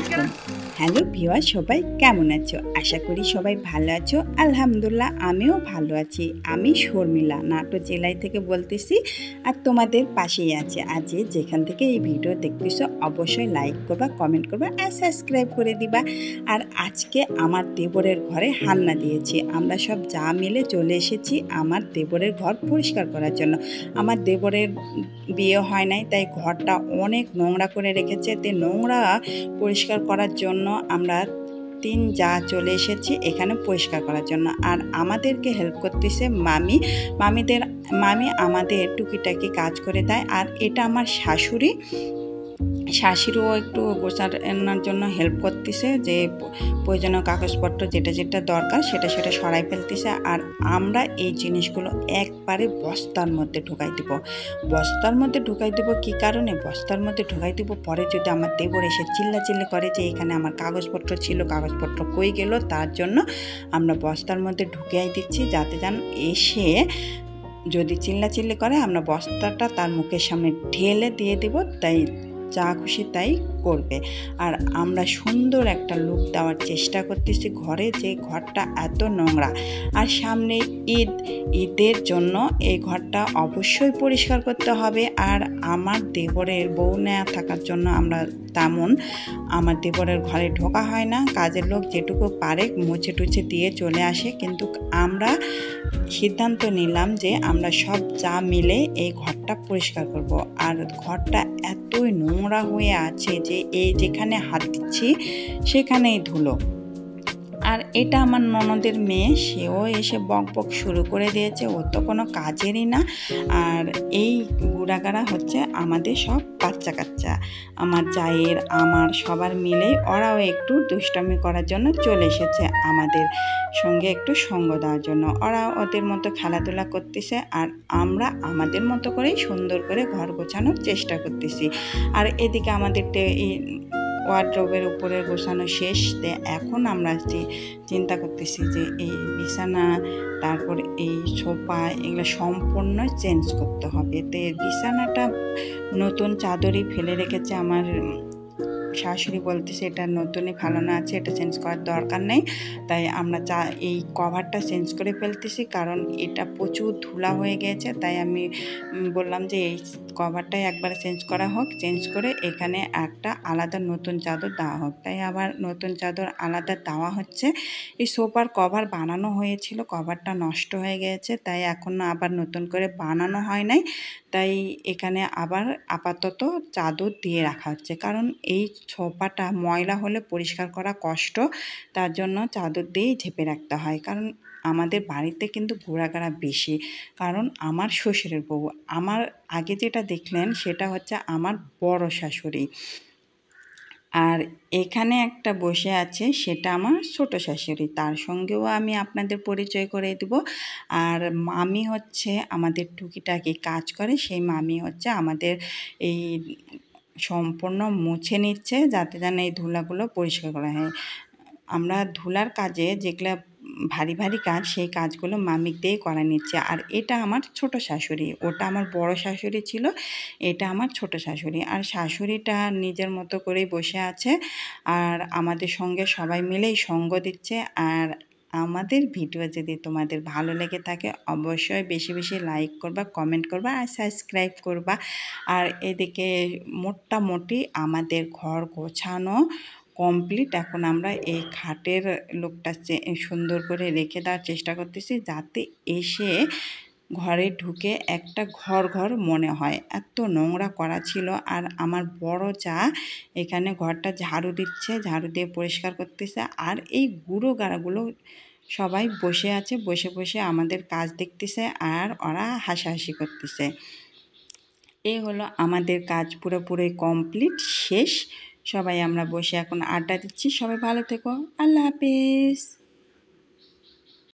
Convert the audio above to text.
আলাইকুম। Hello viewer, সবাই কেমন আছো? আশা করি সবাই ভালো আছো। আলহামদুলিল্লাহ আমিও ভালো আছি। আমি শর্মিলা নাটোর জেলায় থেকে বলতেছি আর তোমাদের পাশেই আছে। আর যেখান থেকে এই ভিডিও দেখতেছো অবশ্যই লাইক করবা, কমেন্ট করবা আর সাবস্ক্রাইব করে দিবা। আর আজকে আমার দেবরের ঘরে হান্না দিয়েছি। আমরা সব যা মিলে চলে এসেছি আমার দেবরের ঘর পরিষ্কার করার জন্য। আমার দেবরের বিয়ে হয় নাই, তাই ঘরটা অনেক নোংরা করে রেখেছে। তে নোংরা পরিষ্কার করার জন্য আমরা তিন যা চলে এসেছি এখানে পরিষ্কার করার জন্য। আর আমাদেরকে হেল্প করতেছে মামি আমাদের টুকিটাকি কাজ করে দেয়। আর এটা আমার শাশুড়িও একটু গোছানোর জন্য হেল্প করতেছে, যে প্রয়োজনীয় কাগজপত্র যেটা যেটা দরকার সেটা সরাই ফেলতেছে। আর আমরা এই জিনিসগুলো একবারে বস্তার মধ্যে ঢুকাই দেবো। কী কারণে বস্তার মধ্যে ঢুকাই দেবো? পরে যদি আমার দেবর এসে চিল্লাচিল্লি করে যে এখানে আমার কাগজপত্র ছিল, কাগজপত্র কই গেল, তার জন্য আমরা বস্তার মধ্যে ঢুকিয়ে দিচ্ছি, যাতে যেন এসে যদি চিল্লাচিল্লি করে আমরা বস্তাটা তার মুখের সামনে ঢেলে দিয়ে দেব, তাই যা খুশি তাই করবে। আর আমরা সুন্দর একটা লুক দেওয়ার চেষ্টা করতেছি ঘরে, যে ঘরটা এত নোংরা। আর সামনে ঈদের জন্য এই ঘরটা অবশ্যই পরিষ্কার করতে হবে। আর আমার দেবরের বউ নেওয়া থাকার জন্য আমরা তেমন আমার দেবরের ঘরে ঢোকা হয় না। কাজের লোক যেটুকু পারে মুছে টুছে দিয়ে চলে আসে, কিন্তু আমরা সিদ্ধান্ত নিলাম যে আমরা সব যা মিলে এই ঘরটা পরিষ্কার করব। আর ঘরটা এতই নোংরা হয়ে আছে যে যেখানে হাত দিচ্ছি সেখানেই ধুলো। আর এটা আমার ননদের মেয়ে, সেও এসে বক শুরু করে দিয়েছে। ও তো কোনো কাজেরই না। আর এই গুড়াগাড়া হচ্ছে আমাদের সব বাচ্চা কাচ্চা, আমার জায়ের আমার সবার মিলেই ওরাও একটু দুষ্টামি করার জন্য চলে এসেছে আমাদের সঙ্গে একটু সঙ্গ দেওয়ার জন্য। ওরা ওদের মতো খেলাধুলা করতেছে, আর আমরা আমাদের মতো করেই সুন্দর করে ঘর গোছানোর চেষ্টা করতেছি। আর এদিকে আমাদের ওয়ার্ড্রোবের উপরে গোছানো শেষ। এখন আমরা চিন্তা করতেছি যে এই বিছানা, তারপর এই সোফা, এগুলো সম্পূর্ণ চেঞ্জ করতে হবে। তো বিছানাটা নতুন চাদরই ফেলে রেখেছে আমার শাশুড়ি, বলতেছে এটা নতুনই ফালানো আছে, এটা চেঞ্জ করার দরকার নেই। তাই আমরা এই কভারটা চেঞ্জ করে ফেলতেছি, কারণ এটা প্রচুর ধুলা হয়ে গেছে। তাই আমি বললাম যে এই কভারটাই একবারে চেঞ্জ করা হোক, চেঞ্জ করে এখানে একটা আলাদা নতুন চাদর দেওয়া হোক। তাই আবার নতুন চাদর আলাদা দেওয়া হচ্ছে। এই সোফার কভার বানানো হয়েছিল, কভারটা নষ্ট হয়ে গেছে, তাই এখন আবার নতুন করে বানানো হয় নাই। তাই এখানে আবার আপাতত চাদর দিয়ে রাখা হচ্ছে, কারণ এই সোফাটা ময়লা হলে পরিষ্কার করা কষ্ট, তার জন্য চাদর দিয়েই ঝেপে রাখতে হয়। কারণ আমাদের বাড়িতে কিন্তু ঘোরাঘাড়া বেশি, কারণ আমার শ্বশুরের বউ, আমার আগে যেটা দেখলেন সেটা হচ্ছে আমার বড় শাশুড়ি। আর এখানে একটা বসে আছে, সেটা আমার ছোট শাশুড়ি, তার সঙ্গেও আমি আপনাদের পরিচয় করে দেব। আর মামি হচ্ছে আমাদের টুকিটাকি কাজ করে, সেই মামি হচ্ছে আমাদের এই সম্পূর্ণ মুছে নিচ্ছে, যাতে যেন এই ধুলাগুলো পরিষ্কার করা হয়। আমরা ধুলার কাজে যেগুলো ভারী কাজ, সেই কাজগুলো মামিক দিয়েই করা নিচ্ছে। আর এটা আমার ছোট শাশুড়ি, ওটা আমার বড় শাশুড়ি ছিল, এটা আমার ছোট শাশুড়ি। আর শাশুড়িটা নিজের মতো করেই বসে আছে, আর আমাদের সঙ্গে সবাই মিলেই সঙ্গ দিচ্ছে। আর আমাদের ভিডিও যদি তোমাদের ভালো লেগে থাকে অবশ্যই বেশি বেশি লাইক করবা, কমেন্ট করবা আর সাবস্ক্রাইব করবা। আর এদিকে মোটামুটি আমাদের ঘর গোছানো কমপ্লিট। এখন আমরা এই খাটের লুকটা সুন্দর করে রেখে দেওয়ার চেষ্টা করতেছি, যাতে এসে ঘরে ঢুকে একটা ঘর মনে হয়। এত নোংরা করা ছিল। আর আমার বড় যা এখানে ঘরটা ঝাড়ু দিচ্ছে, ঝাড়ু দিয়ে পরিষ্কার করতেছে। আর এই গুঁড়ো গাড়াগুলো সবাই বসে আছে, বসে আমাদের কাজ দেখতেছে, আর ওরা হাসাহাসি করতেছে। এই হলো আমাদের কাজ পুরোপুরি কমপ্লিট, শেষ। সবাই আমরা বসে এখন আড্ডা দিচ্ছি। সবাই ভালো থেকো, আল্লাহ হাফেজ।